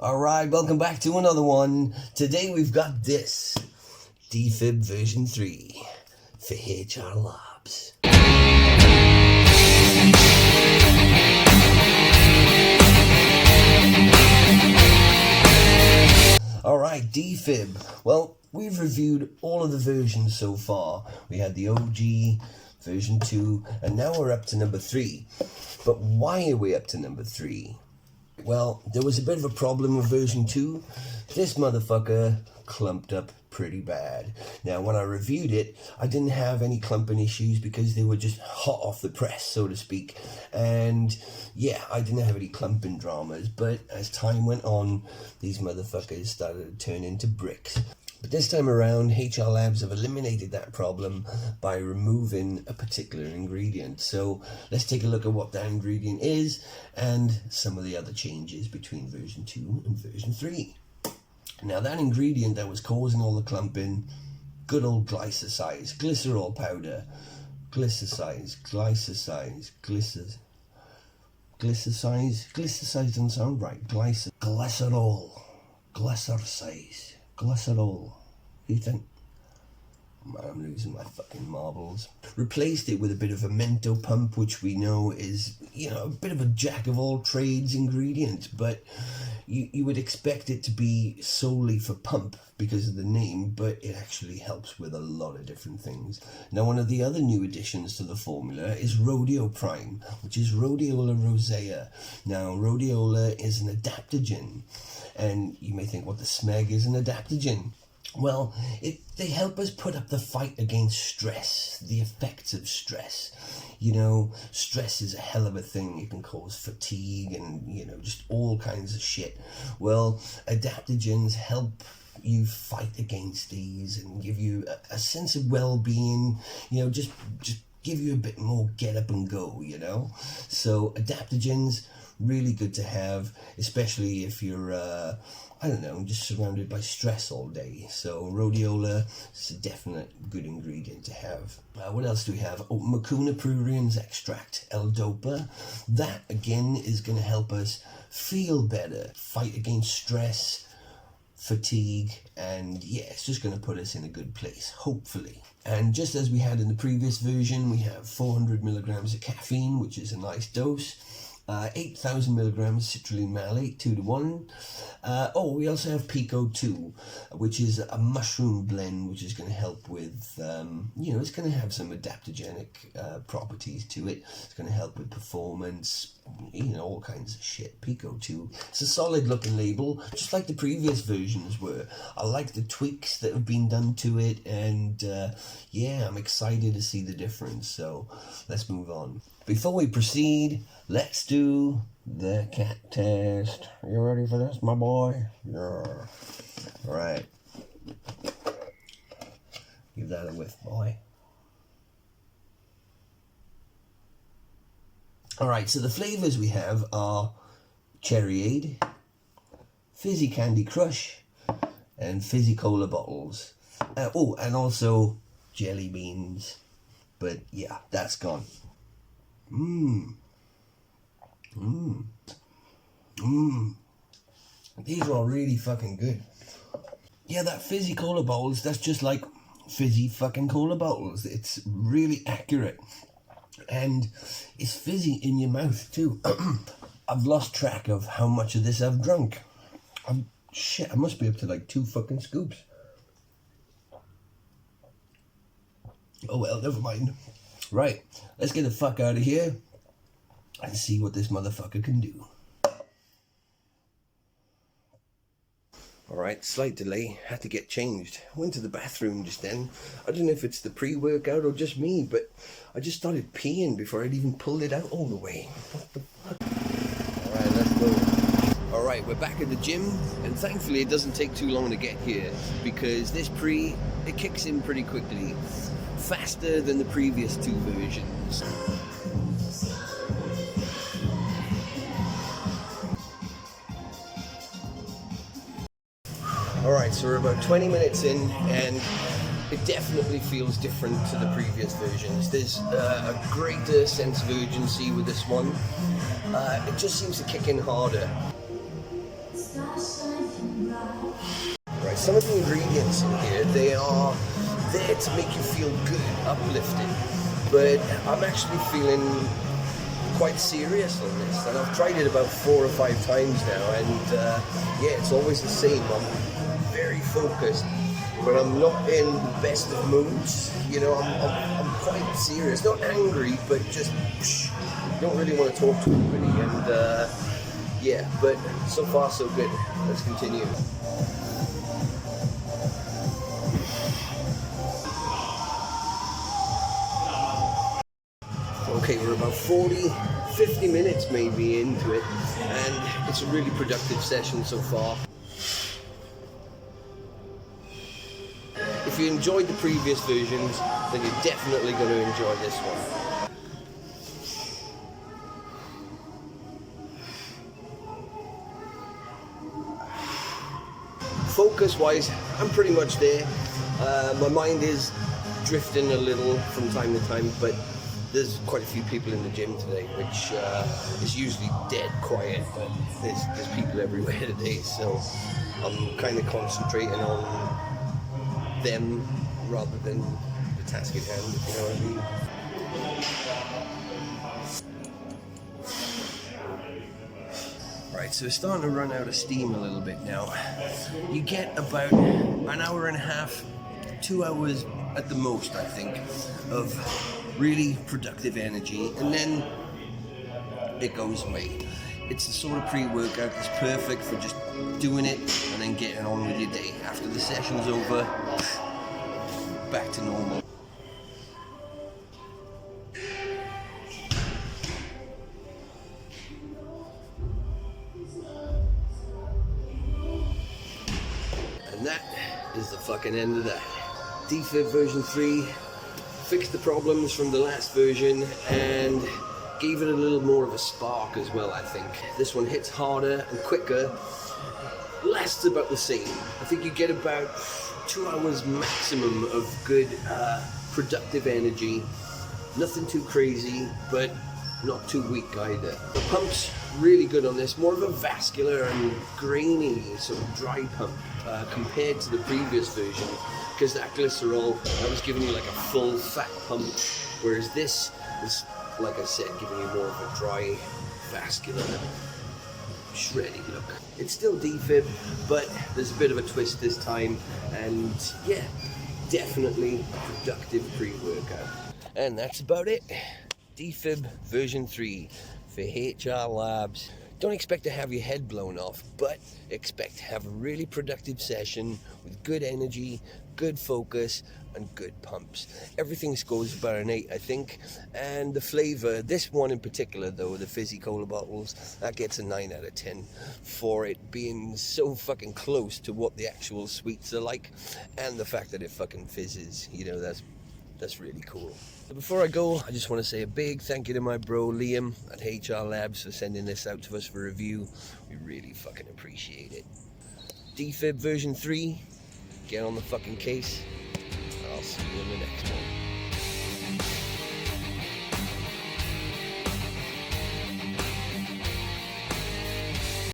Alright, welcome back to another one. Today we've got this Defib version 3 for HR Labs. Alright, Defib. Well, we've reviewed all of the versions so far. We had the OG, version 2, and now we're up to number 3. But why are we up to number 3? Well, there was a bit of a problem with version 2. This motherfucker clumped up pretty bad. Now, when I reviewed it, I didn't have any clumping issues because they were just hot off the press, so to speak. And yeah, I didn't have any clumping dramas. But as time went on, these motherfuckers started to turn into bricks. But this time around, HR Labs have eliminated that problem by removing a particular ingredient. So let's take a look at what that ingredient is and some of the other changes between version 2 and version 3. Now, that ingredient that was causing all the clumping, good old glycerol powder. Glyceride doesn't sound right. Glycerol. You think? Man, I'm losing my fucking marbles. Replaced it with a bit of a mento pump, which we know is, a bit of a jack of all trades ingredient, but you would expect it to be solely for pump because of the name, but it actually helps with a lot of different things. Now, one of the other new additions to the formula is Rhodiola Prime, which is Rhodiola rosea. Now, Rhodiola is an adaptogen, and you may think, what the smeg is an adaptogen? Well, they help us put up the fight against stress, the effects of stress. Stress is a hell of a thing. It can cause fatigue and, just all kinds of shit. Well, adaptogens help you fight against these and give you a sense of well-being, just give you a bit more get up and go, So adaptogens, really good to have, especially if you're just surrounded by stress all day. So rhodiola is a definite good ingredient to have. What else do we have? Oh, Mucuna pruriens extract, L-Dopa. That, again, is going to help us feel better, fight against stress, fatigue, and yeah, it's just going to put us in a good place, hopefully. And just as we had in the previous version, we have 400 milligrams of caffeine, which is a nice dose. 8,000 milligrams citrulline malate, 2-to-1. We also have Pico 2, which is a mushroom blend, which is going to help with, it's going to have some adaptogenic properties to it. It's going to help with performance, all kinds of shit. Pico 2. It's a solid looking label, just like the previous versions were. I like the tweaks that have been done to it, and I'm excited to see the difference. So let's move on. Before we proceed, let's do the cat test. Are you ready for this, my boy? Yeah. All right. Give that a whiff, boy. All right, so the flavors we have are Cherryade, Fizzy Candy Crush, and Fizzy Cola bottles. And also jelly beans. But yeah, that's gone. These are all really fucking good. Yeah, that fizzy cola bottles, that's just like fizzy fucking cola bottles. It's really accurate. And it's fizzy in your mouth too. I've lost track of how much of this I've drunk. I must be up to like 2 fucking scoops. Oh well, never mind. Right, let's get the fuck out of here and see what this motherfucker can do. Alright, slight delay, had to get changed. Went to the bathroom just then. I don't know if it's the pre-workout or just me, but I just started peeing before I'd even pulled it out all the way. What the fuck? Alright, let's go. Alright, we're back at the gym, and thankfully it doesn't take too long to get here, because this it kicks in pretty quickly. Faster than the previous 2 versions. Alright, so we're about 20 minutes in, and it definitely feels different to the previous versions. There's a greater sense of urgency with this one. It just seems to kick in harder. Right, some of the ingredients in here, they are there to make you feel good, uplifted, but I'm actually feeling quite serious on this, and I've tried it about 4 or 5 times now, and yeah, it's always the same. I'm very focused, but I'm not in the best of moods. You know, I'm quite serious, not angry, but just don't really want to talk to anybody, and yeah, but so far so good. Let's continue. Okay, we're about 50 minutes maybe into it, and it's a really productive session so far. If you enjoyed the previous versions, then you're definitely going to enjoy this one. Focus-wise, I'm pretty much there. My mind is drifting a little from time to time, but there's quite a few people in the gym today, which is usually dead quiet, but there's people everywhere today, so I'm kind of concentrating on them rather than the task at hand, if you know what I mean. Right, so it's starting to run out of steam a little bit now. You get about an hour and a half, 2 hours at the most, I think, of really productive energy, and then it goes away. It's the sort of pre-workout that's perfect for just doing it and then getting on with your day. After the session's over, back to normal. And that is the fucking end of that. Defib version 3 fixed the problems from the last version and gave it a little more of a spark as well, I think. This one hits harder and quicker, lasts about the same. I think you get about 2 hours maximum of good, productive energy. Nothing too crazy, but not too weak either. The pump's really good on this, more of a vascular and grainy sort of dry pump compared to the previous version, because that glycerol, that was giving you like a full fat pump, whereas this is, like I said, giving you more of a dry, vascular, shreddy look. It's still defib, but there's a bit of a twist this time, and yeah, definitely a productive pre-workout. And that's about it. Defib version 3 for HR Labs. Don't expect to have your head blown off, but expect to have a really productive session with good energy, good focus, and good pumps. Everything scores about an 8, I think, and the flavor, this one in particular though, the fizzy cola bottles, that gets a 9 out of 10 for it being so fucking close to what the actual sweets are like, and the fact that it fucking fizzes, you know, that's really cool. So before I go, I just want to say a big thank you to my bro Liam at HR Labs for sending this out to us for review. We really fucking appreciate it. Defib version 3, get on the fucking case. I'll see you in the next one.